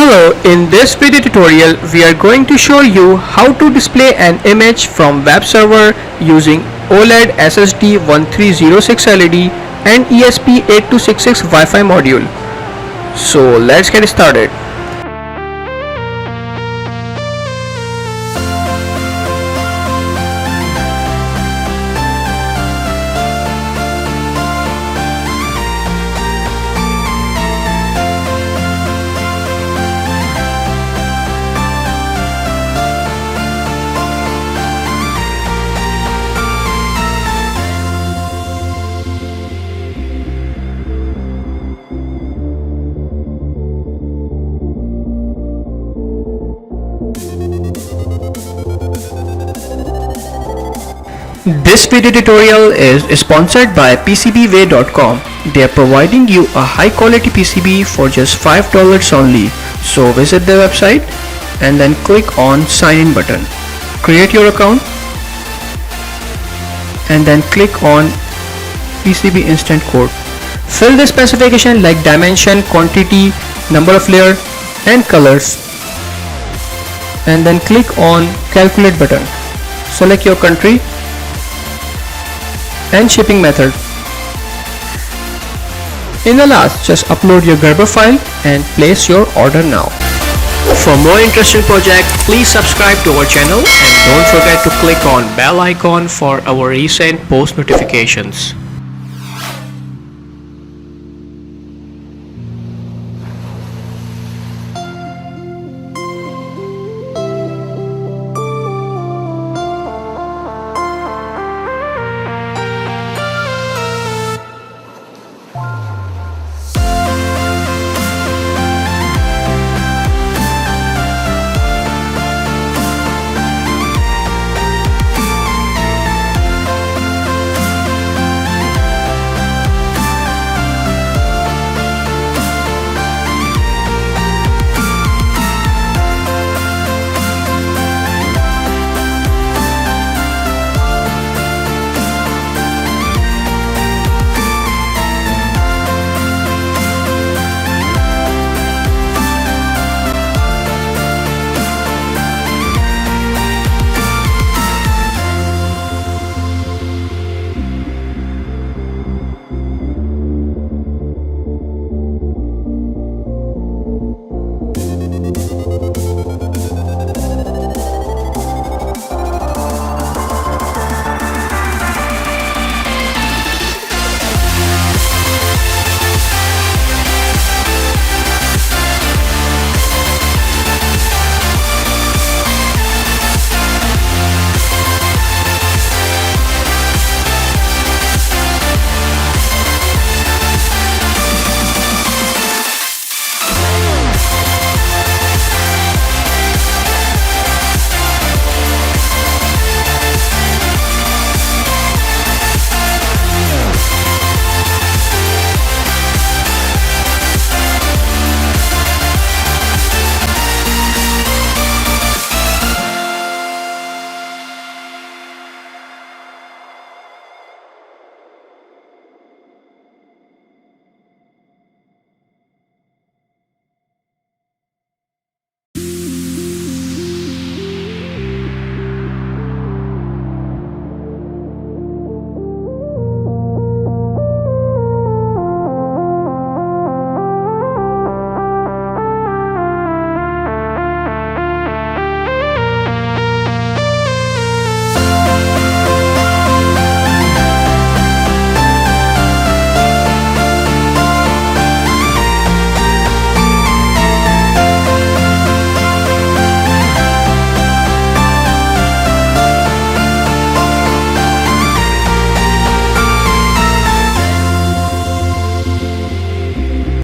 Hello, in this video tutorial we are going to show you how to display an image from web server using OLED SSD1306 LED and ESP8266 Wi-Fi module. So let's get started. This video tutorial is sponsored by PCBWay.com. They are providing you a high quality PCB for just $5 only. So visit their website and then click on sign in button. Create your account and then click on PCB instant code. Fill the specification like dimension, quantity, number of layer and colors, and then click on calculate button. Select your country and shipping method. In the last, just upload your Gerber file and place your order now. For more interesting projects, please subscribe to our channel and don't forget to click on bell icon for our recent post notifications.